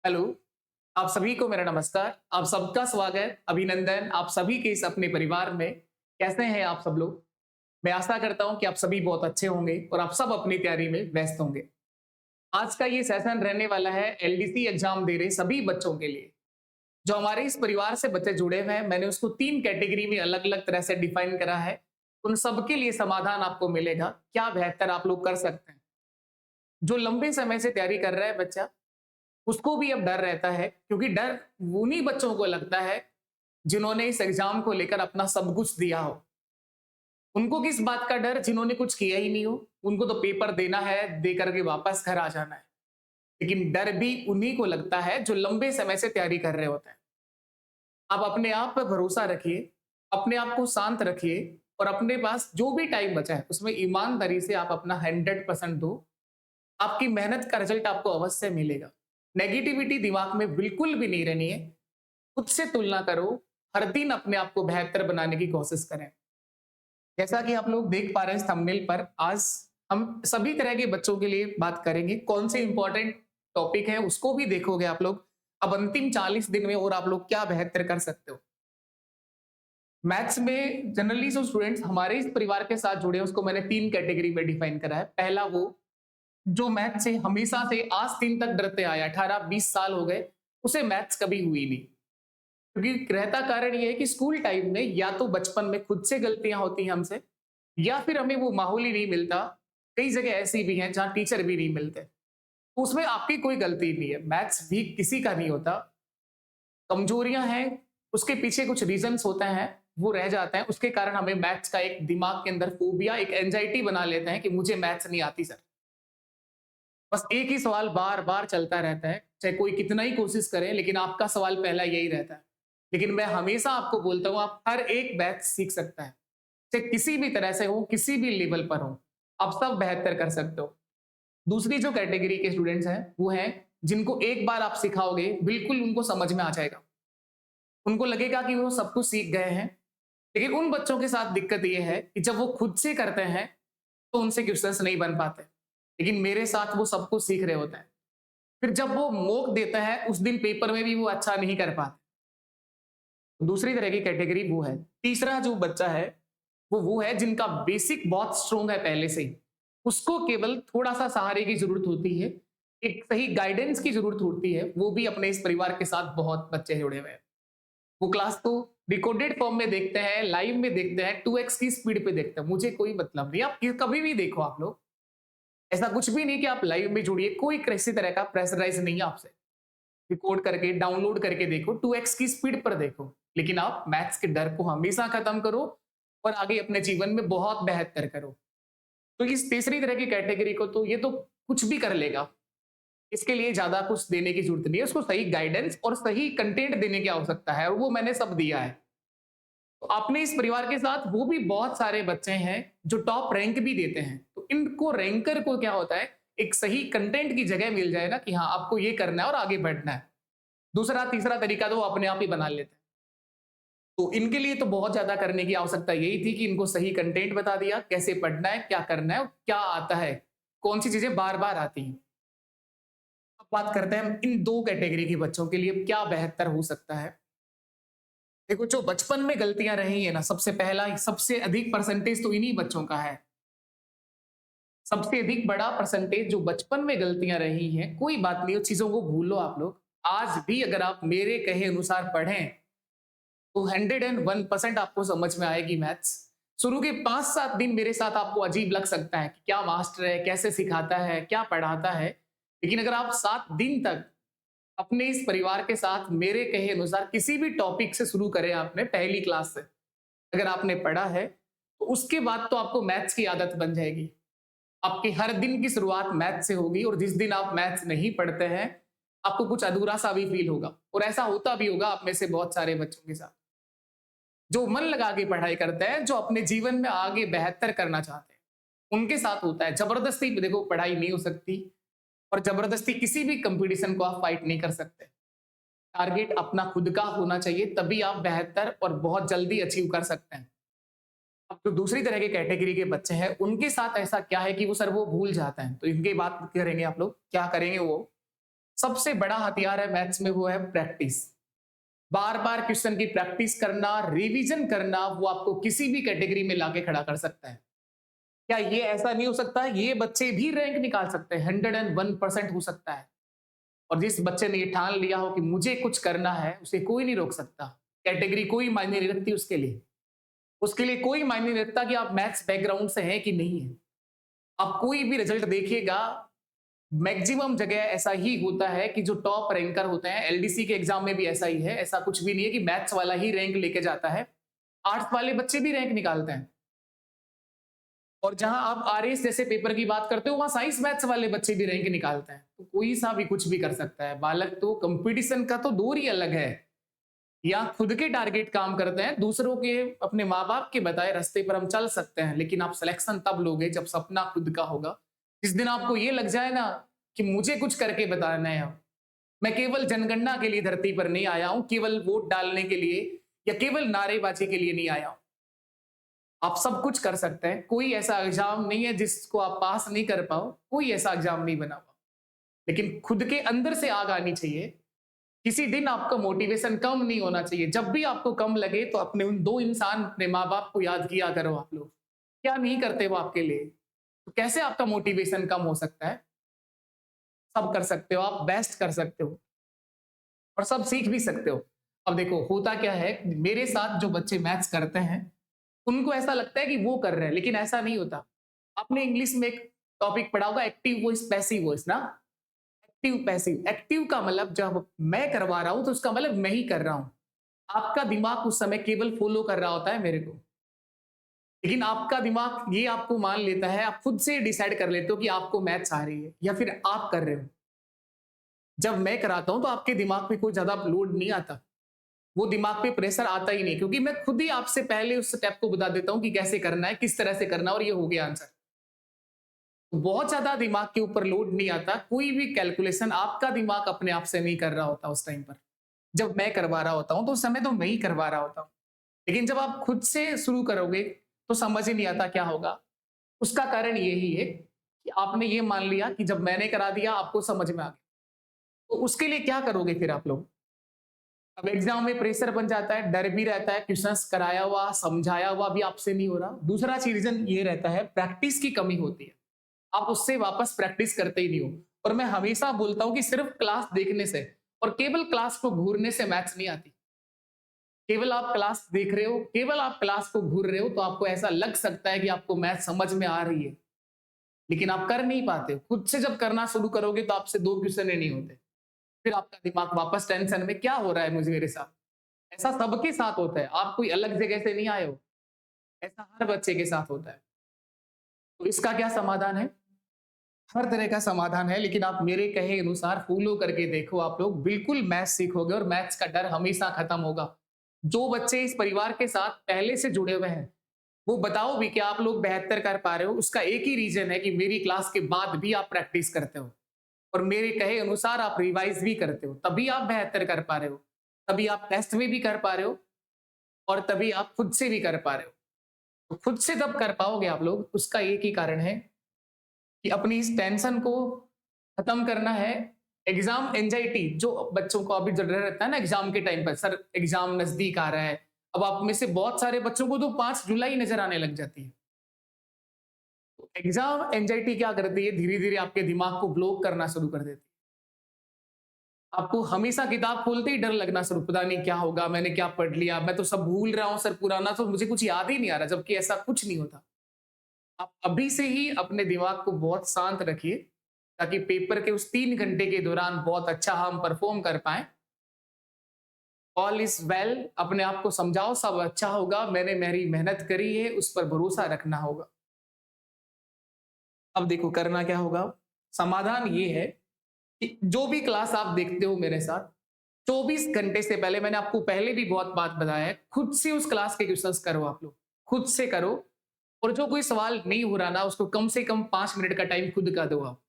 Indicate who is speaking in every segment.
Speaker 1: Hello, आप सभी को मेरा नमस्कार। आप सबका स्वागत, अभिनंदन आप सभी के इस अपने परिवार में। कैसे हैं आप सब लोग? मैं आशा करता हूँ कि आप सभी बहुत अच्छे होंगे और आप सब अपनी तैयारी में व्यस्त होंगे। आज का ये सेशन रहने वाला है एलडीसी एग्जाम दे रहे सभी बच्चों के लिए। जो हमारे इस परिवार से बच्चे जुड़े हुए हैं, मैंने उसको 3 कैटेगरी में अलग-अलग तरह से डिफाइन करा है। उन सबके लिए समाधान आपको मिलेगा, क्या बेहतर आप लोग कर सकते हैं। जो लंबे समय से तैयारी कर रहा है बच्चा, उसको भी अब डर रहता है क्योंकि डर उन्हीं बच्चों को लगता है जिन्होंने इस एग्जाम को लेकर अपना सब कुछ दिया हो। उनको किस बात का डर जिन्होंने कुछ किया ही नहीं हो, उनको तो पेपर देना है, दे करके वापस घर आ जाना है। लेकिन डर भी उन्हीं को लगता है जो लंबे समय से तैयारी कर रहे होते हैं। आप अपने आप पर भरोसा रखिए, अपने आप को शांत रखिए और अपने पास जो भी टाइम बचा है उसमें ईमानदारी से आप अपना 100% दो। आपकी मेहनत का रिजल्ट आपको अवश्य मिलेगा। नेगेटिविटी दिमाग में बिल्कुल भी नहीं रहनी है। खुद से तुलना करो, हर दिन अपने आप को बेहतर बनाने की कोशिश करें। जैसा कि आप लोग देख पा रहे हैं इस थंबनेल पर, आज हम सभी तरह के बच्चों के लिए बात करेंगे। कौन से इंपॉर्टेंट टॉपिक है उसको भी देखोगे आप लोग। अब अंतिम 40 दिन में और आप लोग क्या बेहतर कर सकते हो। मैथ्स में जनरली जो स्टूडेंट्स हमारे इस परिवार के साथ जुड़े हैं उसको मैंने 3 कैटेगरी में डिफाइन करा है। पहला वो जो मैथ्स से हमेशा से आज दिन तक डरते आया, 18-20 साल हो गए, उसे मैथ्स कभी हुई नहीं। क्योंकि रहता कारण ये है कि स्कूल टाइम में या तो बचपन में खुद से गलतियां होती हैं हमसे, या फिर हमें वो माहौल ही नहीं मिलता। कई जगह ऐसी भी हैं जहां टीचर भी नहीं मिलते, तो उसमें आपकी कोई गलती नहीं है। मैथ्स भी किसी का नहीं होता। कमजोरियां हैं, उसके पीछे कुछ रीजंस होते हैं, वो रह जाते हैं। उसके कारण हमें मैथ्स का एक दिमाग के अंदर फोबिया, एक एंजाइटी बना लेते हैं कि मुझे मैथ्स नहीं आती सर। बस एक ही सवाल बार बार चलता रहता है, चाहे कोई कितना ही कोशिश करे, लेकिन आपका सवाल पहला यही रहता है। लेकिन मैं हमेशा आपको बोलता हूँ, आप हर एक बैच सीख सकता है, चाहे किसी भी तरह से हो, किसी भी लेवल पर हो, आप सब बेहतर कर सकते हो। दूसरी जो कैटेगरी के स्टूडेंट्स हैं वो हैं जिनको एक बार आप सिखाओगे बिल्कुल उनको समझ में आ जाएगा। उनको लगेगा कि वो सब कुछ सीख गए हैं। लेकिन उन बच्चों के साथ दिक्कत ये है कि जब वो खुद से करते हैं तो उनसे क्वेश्चंस नहीं बन पाते। लेकिन मेरे साथ वो सब कुछ सीख रहे होते हैं। फिर जब वो मोक देता है उस दिन पेपर में भी वो अच्छा नहीं कर पाते। दूसरी तरह की कैटेगरी वो है। तीसरा जो बच्चा है वो है जिनका बेसिक बहुत स्ट्रोंग है पहले से ही। उसको केवल थोड़ा सा सहारे की जरूरत होती है, एक सही गाइडेंस की जरूरत होती है। वो भी अपने इस परिवार के साथ बहुत बच्चे जुड़े हुए हैं। वो क्लास तो रिकॉर्डेड फॉर्म में देखते हैं, लाइव में देखते हैं, 2x की स्पीड पे देखते हैं। मुझे कोई मतलब नहीं, आप कभी भी देखो। आप लोग ऐसा कुछ भी नहीं कि आप लाइव में जुड़िए, कोई किसी तरह का प्रेशराइज नहीं है आपसे। रिकॉर्ड करके डाउनलोड करके देखो, 2x की स्पीड पर देखो। लेकिन आप मैथ्स के डर को हमेशा खत्म करो और आगे अपने जीवन में बहुत बेहतर करो। तो इस तीसरी तरह की कैटेगरी को तो ये तो कुछ भी कर लेगा। इसके लिए ज्यादा कुछ देने की जरूरत नहीं है। उसको सही गाइडेंस और सही कंटेंट देने की आवश्यकता है, और वो मैंने सब दिया है। तो अपने इस परिवार के साथ वो भी बहुत सारे बच्चे हैं जो टॉप रैंक भी देते हैं। तो इनको रैंकर को क्या होता है, एक सही कंटेंट की जगह मिल जाए ना कि हाँ आपको ये करना है और आगे बढ़ना है। दूसरा तीसरा तरीका तो वो अपने आप ही बना लेते हैं। तो इनके लिए तो बहुत ज्यादा करने की आवश्यकता यही थी कि इनको सही कंटेंट बता दिया, कैसे पढ़ना है, क्या करना है, क्या आता है, कौन सी चीजें बार बार आती हैं। अब बात करते हैं इन दो कैटेगरी के बच्चों के लिए क्या बेहतर हो सकता है। देखो, जो बचपन में गलतियां रही है ना, सबसे पहला सबसे अधिक परसेंटेज तो इन्हीं बच्चों का है। सबसे अधिक बड़ा परसेंटेज जो बचपन में गलतियां रही हैं, कोई बात नहीं, उस चीजों को भूलो आप लोग। आज भी अगर आप मेरे कहे अनुसार पढ़ें तो 101% आपको समझ में आएगी मैथ्स। शुरू के 5-7 दिन मेरे साथ आपको अजीब लग सकता है कि क्या मास्टर है, कैसे सिखाता है, क्या पढ़ाता है। लेकिन अगर आप 7 दिन तक अपने इस परिवार के साथ मेरे कहे अनुसार किसी भी टॉपिक से शुरू करें, आपने पहली क्लास से अगर आपने पढ़ा है, तो उसके बाद तो आपको मैथ्स की आदत बन जाएगी। आपकी हर दिन की शुरुआत मैथ्स से होगी, और जिस दिन आप मैथ्स नहीं पढ़ते हैं, आपको कुछ अधूरा सा भी फील होगा। और ऐसा होता भी होगा आप में से बहुत सारे बच्चों के साथ जो मन लगा के पढ़ाई करते हैं, जो अपने जीवन में आगे बेहतर करना चाहते हैं। उनके साथ होता है। जबरदस्ती देखो पढ़ाई नहीं हो सकती, और जबरदस्ती किसी भी कंपटीशन को आप फाइट नहीं कर सकते। टारगेट अपना खुद का होना चाहिए, तभी आप बेहतर और बहुत जल्दी अचीव कर सकते हैं। अब जो दूसरी तरह के कैटेगरी के बच्चे हैं उनके साथ ऐसा क्या है कि वो सर वो भूल जाते हैं। तो इनकी बात करेंगे, आप लोग क्या करेंगे वो। सबसे बड़ा हथियार है मैथ्स में, वो है प्रैक्टिस। बार बार क्वेश्चन की प्रैक्टिस करना, रिवीजन करना, वो आपको किसी भी कैटेगरी में लाके खड़ा कर सकता है। क्या ये ऐसा नहीं हो सकता? ये बच्चे भी रैंक निकाल सकते हैं, 101% हो सकता है। और जिस बच्चे ने ये ठान लिया हो कि मुझे कुछ करना है, उसे कोई नहीं रोक सकता। कैटेगरी कोई मायने नहीं रखती उसके लिए। उसके लिए कोई मायने नहीं रखता कि आप मैथ्स बैकग्राउंड से हैं कि नहीं है। आप कोई भी रिजल्ट देखिएगा, मैक्सिमम जगह ऐसा ही होता है कि जो टॉप रैंकर होते हैं, एलडीसी के एग्जाम में भी ऐसा ही है। ऐसा कुछ भी नहीं है कि मैथ्स वाला ही रैंक लेके जाता है। आर्ट्स वाले बच्चे भी रैंक निकालते हैं। और जहां आप आरएस जैसे पेपर की बात करते हो, वहां साइंस मैथ्स वाले बच्चे भी रैंक निकालते हैं। तो कोई सा भी कुछ भी कर सकता है। बालक तो कंपटीशन का तो दौर ही अलग है। या खुद के टारगेट काम करते हैं, दूसरों के, अपने माँ बाप के बताए रास्ते पर हम चल सकते हैं, लेकिन आप सिलेक्शन तब लोगे जब सपना खुद का होगा। जिस दिन आपको ये लग जाए ना कि मुझे कुछ करके बताना है, अब मैं केवल जनगणना के लिए धरती पर नहीं आया हूं, केवल वोट डालने के लिए या केवल नारेबाजी के लिए नहीं आया हूं। आप सब कुछ कर सकते हैं। कोई ऐसा एग्जाम नहीं है जिसको आप पास नहीं कर पाओ, कोई ऐसा एग्जाम नहीं बना हुआ। लेकिन खुद के अंदर से आग आनी चाहिए। किसी दिन आपका मोटिवेशन कम नहीं होना चाहिए। जब भी आपको कम लगे तो अपने उन दो इंसान, अपने माँ बाप को याद किया करो। आप लोग क्या नहीं करते वो आपके लिए? तो कैसे आपका मोटिवेशन कम हो सकता है? सब कर सकते हो, आप बेस्ट कर सकते हो और सब सीख भी सकते हो। अब देखो होता क्या है, मेरे साथ जो बच्चे मैथ्स करते हैं, उनको ऐसा लगता है कि वो कर रहे हैं, लेकिन ऐसा नहीं होता। आपने इंग्लिश में एक टॉपिक पढ़ा होगा, एक्टिव वॉइस पैसिव वॉइस ना। एक्टिव पैसिव, एक्टिव का मतलब जब मैं करवा रहा हूं तो उसका मतलब मैं ही कर रहा हूं। आपका दिमाग उस समय केवल फॉलो कर रहा होता है मेरे को। लेकिन आपका दिमाग ये आपको मान लेता है, आप खुद से डिसाइड कर लेते हो कि आपको मैथ्स आ रही है या फिर आप कर रहे हो। जब मैं कराता हूं तो आपके दिमाग पे कोई ज्यादा लोड नहीं आता। वो दिमाग पे प्रेशर आता ही नहीं, क्योंकि मैं खुद ही आपसे पहले उस स्टेप को बता देता हूं कि कैसे करना है, किस तरह से करना है, और ये हो गया आंसर। बहुत ज्यादा दिमाग के ऊपर लोड नहीं आता। कोई भी कैलकुलेशन आपका दिमाग अपने आप से नहीं कर रहा होता उस टाइम पर। जब मैं करवा रहा होता हूं तो उस समय तो मैं ही करवा रहा होता हूं। लेकिन जब आप खुद से शुरू करोगे तो समझ ही नहीं आता क्या होगा। उसका कारण यही है कि आपने ये मान लिया कि जब मैंने करा दिया आपको समझ में आ गया। तो उसके लिए क्या करोगे फिर आप लोग? अब एग्जाम में प्रेशर बन जाता है, डर भी रहता है, क्वेश्चंस कराया हुआ समझाया हुआ भी आपसे नहीं हो रहा। दूसरा रीजन ये रहता है, प्रैक्टिस की कमी होती है। आप उससे वापस प्रैक्टिस करते ही नहीं हो। और मैं हमेशा बोलता हूं कि सिर्फ क्लास देखने से और केवल क्लास को घूरने से मैथ्स नहीं आती। केवल आप क्लास देख रहे हो, केवल आप क्लास को घूर रहे हो, तो आपको ऐसा लग सकता है कि आपको मैथ समझ में आ रही है, लेकिन आप कर नहीं पाते हो। खुद से जब करना शुरू करोगे तो आपसे दो क्वेश्चन ही नहीं होते। फिर आपका दिमाग वापस टेंशन में, क्या हो रहा है मुझे, मेरे साथ। ऐसा सबके साथ होता है, आप कोई अलग जगह से नहीं आए हो। ऐसा हर बच्चे के साथ होता है। तो इसका क्या समाधान है? हर तरह का समाधान है, लेकिन आप मेरे कहे अनुसार फॉलो करके देखो। आप लोग बिल्कुल मैथ्स सीखोगे और मैथ्स का डर हमेशा खत्म होगा। जो बच्चे इस परिवार के साथ पहले से जुड़े हुए हैं, वो बताओ भी कि आप लोग बेहतर कर पा रहे हो। उसका एक ही रीजन है कि मेरी क्लास के बाद भी आप प्रैक्टिस करते हो और मेरे कहे अनुसार आप रिवाइज भी करते हो, तभी आप बेहतर कर पा रहे हो। तभी आप टेस्ट में भी कर पा रहे हो और तभी आप खुद से भी कर पा रहे हो। तो खुद से तब कर पाओगे आप लोग, उसका एक ही कारण है कि अपनी इस टेंशन को खत्म करना है। एग्जाम एंजाइटी जो बच्चों को अभी जो डर रहता है ना एग्जाम के टाइम पर, सर एग्जाम नजदीक आ रहा है। अब आप में से बहुत सारे बच्चों को तो 5 जुलाई नजर आने लग जाती है। एग्जाम एंजाइटी क्या करती है, धीरे धीरे आपके दिमाग को ब्लॉक करना शुरू कर देती है। आपको हमेशा किताब खोलते ही डर लगना शुरू, पता नहीं क्या होगा, मैंने क्या पढ़ लिया, मैं तो सब भूल रहा हूं सर, पुराना तो मुझे कुछ याद ही नहीं आ रहा, जबकि ऐसा कुछ नहीं होता। आप अभी से ही अपने दिमाग को बहुत शांत रखिए, ताकि पेपर के उस 3 घंटे के दौरान बहुत अच्छा हम परफॉर्म कर पाए। ऑल इज वेल, अपने आप को समझाओ सब अच्छा होगा, मैंने मेरी मेहनत करी है, उस पर भरोसा रखना होगा। अब देखो करना क्या होगा। समाधान ये है कि जो भी क्लास आप देखते हो मेरे साथ, 24 घंटे से पहले, मैंने आपको पहले भी बहुत बात बताया है, खुद से उस क्लास के क्वेश्चंस करो। आप लोग खुद से करो और जो कोई सवाल नहीं हो रहा ना, उसको कम से कम 5 मिनट का टाइम खुद का दो आप।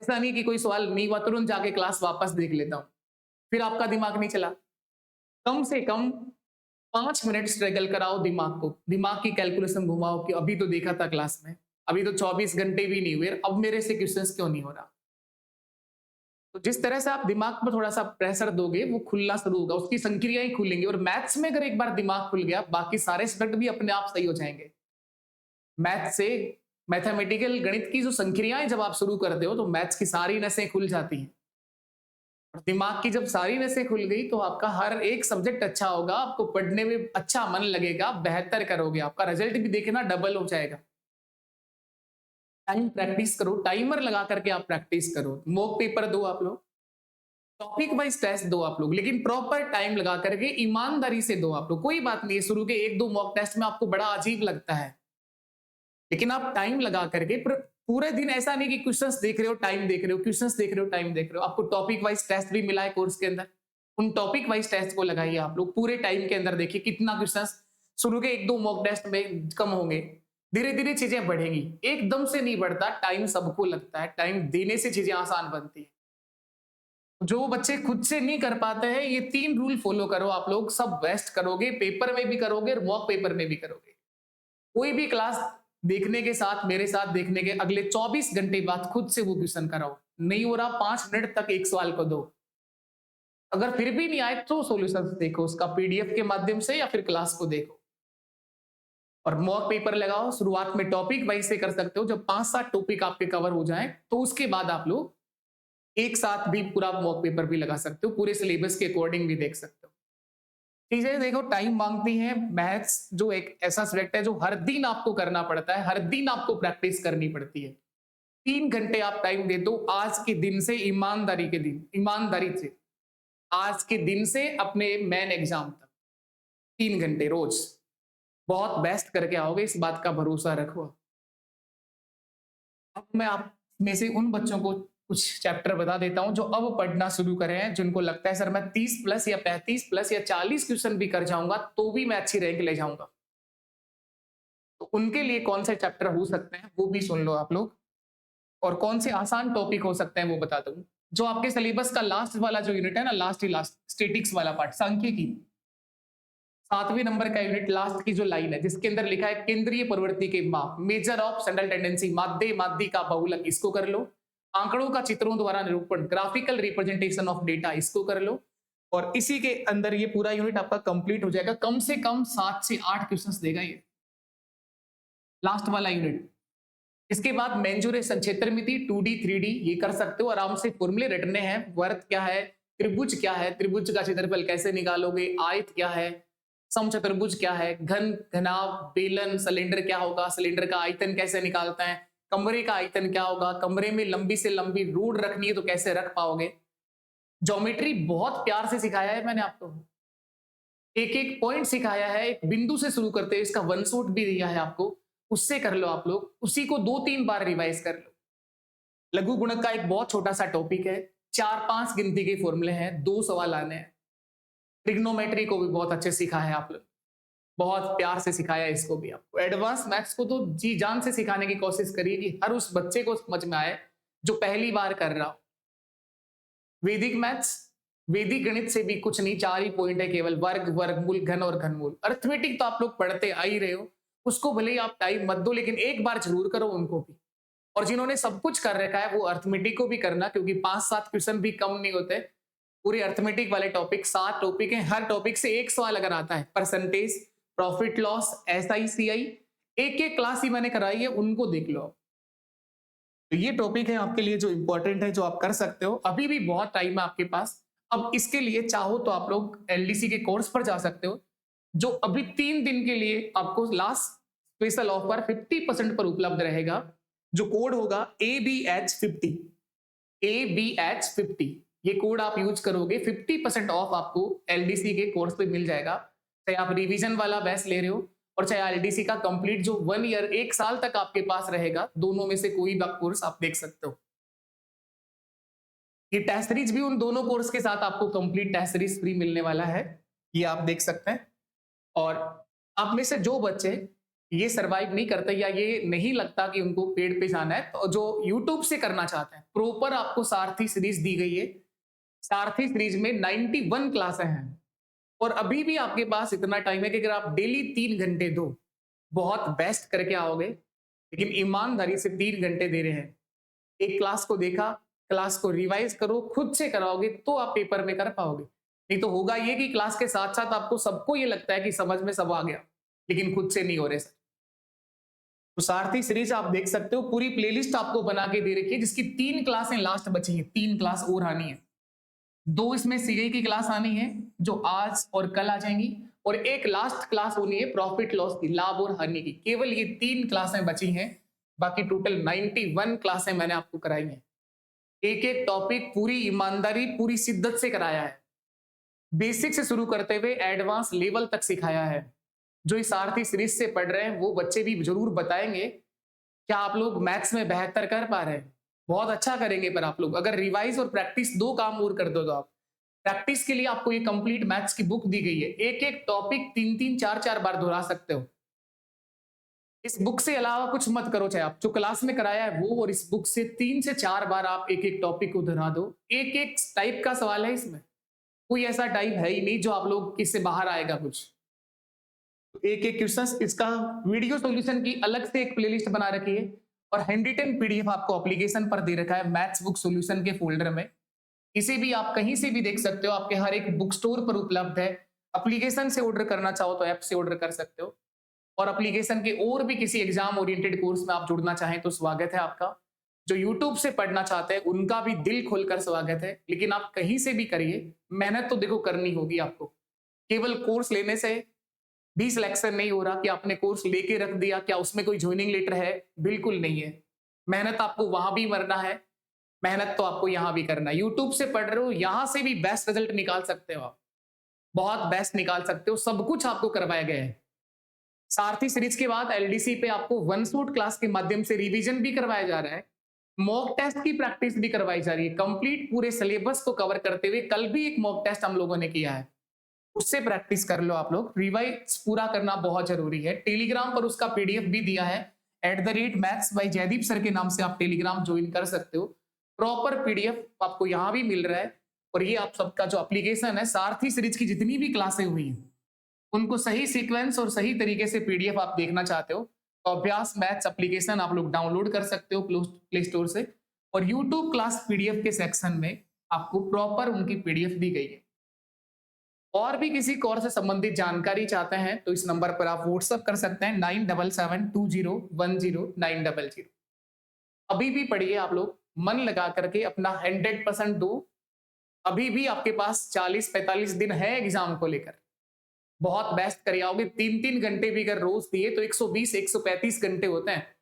Speaker 1: ऐसा नहीं कि कोई सवाल नहीं हुआ तुरंत जाके क्लास वापस देख लेता हूं, फिर आपका दिमाग नहीं चला। कम से कम 5 मिनट स्ट्रगल कराओ दिमाग को, दिमाग की कैलकुलेशन घुमाओ कि अभी तो देखा था क्लास में, अभी तो 24 घंटे भी नहीं हुए, अब मेरे से क्वेश्चंस क्यों नहीं हो रहा। तो जिस तरह से आप दिमाग पर थोड़ा सा प्रेशर दोगे वो खुलना शुरू होगा, उसकी संक्रियाएं खुलेंगी। और मैथ्स में अगर एक बार दिमाग खुल गया बाकी सारे सब्जेक्ट भी अपने आप सही हो जाएंगे। मैथ से मैथमेटिकल गणित की जो संक्रियाएं जब आप शुरू करते हो तो मैथ्स की सारी नसें खुल जाती हैं। और दिमाग की जब सारी नसें खुल गई तो आपका हर एक सब्जेक्ट अच्छा होगा, आपको पढ़ने में अच्छा मन लगेगा, बेहतर करोगे, आपका रिजल्ट भी देखना डबल हो जाएगा। टाइम प्रैक्टिस करो, टाइमर लगा करके आप प्रैक्टिस करो, मॉक पेपर दो आप लोग, टॉपिक वाइज टेस्ट दो आप लोग, लेकिन प्रॉपर टाइम लगा करके ईमानदारी से दो आप लोग। कोई बात नहीं है शुरू के एक दो मॉक टेस्ट में आपको बड़ा अजीब लगता है, लेकिन आप टाइम लगा करके पूरे दिन ऐसा नहीं कि क्वेश्चंस देख रहे हो टाइम देख रहे हो, क्वेश्चंस देख रहे हो टाइम देख रहे हो। आपको टॉपिक वाइज टेस्ट भी मिला है कोर्स के अंदर, उन टॉपिक वाइज टेस्ट को लगाइए आप लोग, पूरे टाइम के अंदर देखिए कितना क्वेश्चंस शुरू के एक दो मॉक टेस्ट में कम होंगे, धीरे धीरे चीजें बढ़ेंगी। एकदम से नहीं बढ़ता, टाइम सबको लगता है, टाइम देने से चीजें आसान बनती है। जो बच्चे खुद से नहीं कर पाते हैं ये 3 रूल फॉलो करो आप लोग, सब बेस्ट करोगे, पेपर में भी करोगे और मॉक पेपर में भी करोगे। कोई भी क्लास देखने के साथ, मेरे साथ देखने के अगले 24 घंटे बाद खुद से वो क्वेश्चन कराओ। नहीं हो रहा 5 मिनट तक एक सवाल को दो, अगर फिर भी नहीं आए तो सॉल्यूशन देखो उसका पीडीएफ के माध्यम से या फिर क्लास को देखो। और मॉक पेपर लगाओ, शुरुआत में टॉपिक वाइज से कर सकते हो, जब 5-7 टॉपिक आपके कवर हो जाए तो उसके बाद आप लोग एक साथ भी पूरा मॉक पेपर भी लगा सकते हो, पूरे सिलेबस के अकॉर्डिंग भी देख सकते हो। चीजें देखो टाइम मांगती हैं। मैथ्स जो एक ऐसा सब्जेक्ट है जो हर दिन आपको करना पड़ता है, हर दिन आपको प्रैक्टिस करनी पड़ती है। 3 घंटे आप टाइम दे दो आज के दिन से, ईमानदारी के दिन, ईमानदारी से आज के दिन से अपने मेन एग्जाम तक 3 घंटे रोज बहुत बेस्ट करके आओगे, इस बात का भरोसा रखो। अब मैं आप में से उन बच्चों को कुछ चैप्टर बता देता हूं जो अब पढ़ना शुरू करे हैं, जिनको लगता है सर मैं 30 प्लस या 35 प्लस या 40 क्वेश्चन भी कर जाऊंगा तो भी मैं अच्छी रैंक ले जाऊंगा। तो उनके लिए कौन से चैप्टर हो सकते हैं वो भी सुन लो आप लोग, और कौन से आसान टॉपिक हो सकते हैं वो बता दूं। जो आपके सिलेबस का लास्ट वाला जो यूनिट है ना, लास्ट ही लास्ट स्टेटिक्स वाला पार्ट, सांख्यिकी 7वें नंबर का यूनिट, लास्ट की जो लाइन है जिसके अंदर लिखा है केंद्रीय प्रवृत्ति के माप, मेजर ऑफ सेंट्रल टेंडेंसी, माध्य माध्य का बहुलक, इसको कर लो। आंकड़ों का चित्रों द्वारा निरूपण, ग्राफिकल रिप्रेजेंटेशन ऑफ डेटा, इसको कर लो। और इसी के अंदर ये पूरा यूनिट आपका कंप्लीट हो जाएगा। कम से कम 7 से 8 क्वेश्चंस देगा ये लास्ट वाला यूनिट। इसके बाद मेंजुरेशन, क्षेत्रमिति, 2D 3D ये कर सकते हो, आराम से फॉर्मूले रटने हैं। वर्त क्या है, त्रिभुज क्या है, त्रिभुज का क्षेत्रफल कैसे निकालोगे, आयत क्या है, समचतुर्भुज क्या है, घन, घनाभ, बेलन, सिलेंडर क्या होगा, सिलेंडर का आयतन कैसे निकालते हैं, कमरे का आयतन क्या होगा, कमरे में लंबी से लंबी रोड रखनी है तो कैसे रख पाओगे। ज्योमेट्री बहुत प्यार से सिखाया है मैंने आपको, एक एक पॉइंट सिखाया है, एक बिंदु से शुरू करते हैं, इसका वन शॉट भी दिया है आपको, उससे कर लो आप लोग, उसी को 2-3 बार रिवाइज कर लो। लघु गुणक का एक बहुत छोटा सा टॉपिक है, 4-5 गिनती के फॉर्मूले हैं, 2 सवाल आने हैं। ट्रिग्नोमेट्री को भी बहुत अच्छे सिखा है आप लोग, बहुत प्यार से सिखाया है इसको भी आपको। एडवांस मैथ्स को तो जी जान से सिखाने की कोशिश करिए कि हर उस बच्चे को समझ में आए जो पहली बार कर रहा हो। वैदिक मैथ्स, वैदिक गणित से भी कुछ नहीं, 4 ही पॉइंट है केवल, वर्ग, वर्गमूल, घन और घनमूल। अर्थमेटिक तो आप लोग पढ़ते आ ही रहे हो, उसको भले ही आप टाइम मत दो लेकिन एक बार जरूर करो उनको भी। और जिन्होंने सब कुछ कर रखा है वो अर्थमेटिक को भी करना, क्योंकि 5-7 क्वेश्चन भी कम नहीं होते। पूरे अर्थमेटिक वाले टॉपिक 7 टॉपिक हैं, हर टॉपिक से एक सवाल अगर आता है, percentage, profit loss, SI CI, एक एक क्लास ही मैंने कराई है, उनको देख लो। तो ये टॉपिक है आपके लिए जो इंपॉर्टेंट है, जो आप कर सकते हो। अभी भी बहुत टाइम है आपके पास। अब इसके लिए चाहो तो आप लोग LDC के कोर्स पर जा सकते हो, जो अभी 3 दिन के लिए आपको लास्ट स्पेशल ऑफर 50% पर उपलब्ध रहेगा। जो कोड होगा ABH50, ABH50, ये कोड आप यूज करोगे 50% ऑफ आपको LDC के कोर्स पे मिल जाएगा। चाहे आप रिवीजन वाला बैच ले रहे हो और चाहे LDC का कंप्लीट जो 1 ईयर, 1 साल तक आपके पास रहेगा, दोनों में से कोई भी कोर्स आप देख सकते हो। ये टेस्ट सीरीज भी उन दोनों कोर्स के साथ आपको कंप्लीट टेस्ट सीरीज फ्री मिलने वाला है, ये आप देख सकते हैं। और आप में से जो बच्चे ये सरवाइव नहीं करते या ये नहीं लगता कि उनको पेड पे जाना है, तो जो यूट्यूब से करना चाहते हैं, प्रॉपर आपको सारथी सीरीज दी गई है। सारथी सीरीज में 91 क्लासें हैं और अभी भी आपके पास इतना टाइम है कि अगर आप डेली 3 घंटे दो, बहुत बेस्ट करके आओगे। लेकिन ईमानदारी से 3 घंटे दे रहे हैं, एक क्लास को देखा, क्लास को रिवाइज करो, खुद से कराओगे तो आप पेपर में कर पाओगे। नहीं तो होगा ये कि क्लास के साथ-साथ आपको सबको ये लगता है कि समझ में सब आ गया, लेकिन खुद से नहीं हो रहे सर। तो सारथी सीरीज आप देख सकते हो, पूरी प्लेलिस्ट आपको बना के दे रखी है, जिसकी 3 क्लासें लास्ट बची हैं, 3 क्लास और आनी है। 2 इसमें सीए की क्लास आनी है, जो आज और कल आ जाएंगी, और एक लास्ट क्लास होनी है प्रॉफिट लॉस की, लाभ और हानि की। केवल ये 3 क्लासें बची हैं, बाकी टोटल 91 क्लासें मैंने आपको कराई हैं। एक-एक टॉपिक पूरी ईमानदारी, पूरी शिद्दत से कराया है। बेसिक से शुरू करते हुए एडवांस लेवल तक सिखाया है। जो इस सारथी सीरीज से पढ़ रहे हैं वो बच्चे भी जरूर बताएंगे, क्या आप लोग मैथ्स में बेहतर कर पा रहे हैं? बहुत अच्छा करेंगे, पर आप लोग अगर रिवाइज और प्रैक्टिस 2 काम और कर दो तो आप प्रैक्टिस के लिए आपको ये कंप्लीट मैथ्स की बुक दी गई है। एक-एक टॉपिक 3-3 4-4 बार दोहरा सकते हो। इस बुक से अलावा कुछ मत करो, चाहे आप जो क्लास में कराया है वो, और इस बुक से 3 से 4 बार आप एक-एक टॉपिक को दोहरा दो। एक-एक टाइप का सवाल है इसमें। कोई ऐसा टाइप है ही नहीं जो आप लोग इससे बाहर आएगा कुछ। एक एक क्वेश्चन, इसका वीडियो सॉल्यूशन की अलग से एक प्लेलिस्ट बना रखी है, और हैंडरिटन पीडीएफ आपको एप्लीकेशन पर दे रखा है मैथ्स बुक सॉल्यूशन के फोल्डर में। इसे भी आप कहीं से भी देख सकते हो, आपके हर एक बुक स्टोर पर उपलब्ध है। एप्लीकेशन से ऑर्डर करना चाहो तो ऐप से ऑर्डर कर सकते हो, और एप्लीकेशन के और भी किसी एग्जाम ओरिएंटेड कोर्स में आप जुड़ना चाहें तो स्वागत है आपका। जो यूट्यूब से पढ़ना चाहते हैं उनका भी दिल खोलकर स्वागत है, लेकिन आप कहीं से भी करिए, मेहनत तो देखो करनी होगी आपको। केवल कोर्स लेने से भी सिलेक्शन नहीं हो रहा कि आपने कोर्स लेके रख दिया, क्या उसमें कोई ज्वाइनिंग लेटर है? बिल्कुल नहीं है। मेहनत आपको वहां भी मरना है, मेहनत तो आपको यहां भी करना है। यूट्यूब से पढ़ रहे हो, यहां से भी बेस्ट रिजल्ट निकाल सकते हो आप, बहुत बेस्ट निकाल सकते हो। सब कुछ आपको करवाया गया है। सारथी सीरीज के बाद एलडीसी पे आपको वन शॉट क्लास के माध्यम से रिवीजन भी करवाया जा रहा है, मॉक टेस्ट की प्रैक्टिस भी करवाई जा रही है। कंप्लीट पूरे सिलेबस को कवर करते हुए कल भी एक मॉक टेस्ट हम लोगों ने किया है, उससे प्रैक्टिस कर लो आप लोग। रिवाइज पूरा करना बहुत जरूरी है। टेलीग्राम पर उसका पीडीएफ भी दिया है, @maths by जयदीप सर के नाम से आप टेलीग्राम ज्वाइन कर सकते हो। प्रॉपर पीडीएफ आपको यहाँ भी मिल रहा है, और ये आप सबका जो एप्लीकेशन है, सारथी सीरीज की जितनी भी क्लासें हुई हैं उनको सही सीक्वेंस और सही तरीके से पीडीएफ आप देखना चाहते हो तो अभ्यास मैथ्स एप्लीकेशन आप लोग डाउनलोड कर सकते हो प्ले स्टोर से, और यूट्यूब क्लास पीडीएफ के सेक्शन में आपको प्रॉपर उनकी पीडीएफ दी गई है। और भी किसी कोर्स से संबंधित जानकारी चाहते हैं तो इस नंबर पर आप व्हाट्सएप कर सकते हैं 9772010900। अभी भी पढ़िए आप लोग, मन लगा करके अपना 100% दो। अभी भी आपके पास 40-45 दिन है एग्जाम को लेकर, बहुत बेस्ट कर आओगे। 3-3 घंटे भी अगर रोज दिए तो 120-135 घंटे होते हैं।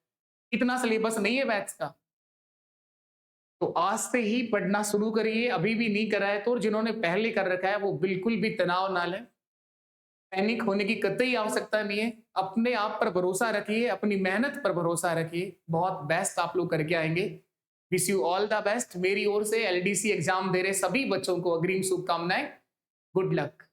Speaker 1: इतना सिलेबस नहीं है मैथ्स का, तो आज से ही पढ़ना शुरू करिए। अभी भी नहीं करा है तो, और जिन्होंने पहले कर रखा है वो बिल्कुल भी तनाव ना लें, पैनिक होने की कतई आवश्यकता नहीं है। अपने आप पर भरोसा रखिए, अपनी मेहनत पर भरोसा रखिए, बहुत बेस्ट आप लोग करके आएंगे। Wish you all the best. मेरी ओर से एलडीसी एग्जाम दे रहे सभी बच्चों को अग्रिम शुभकामनाएं। Good luck.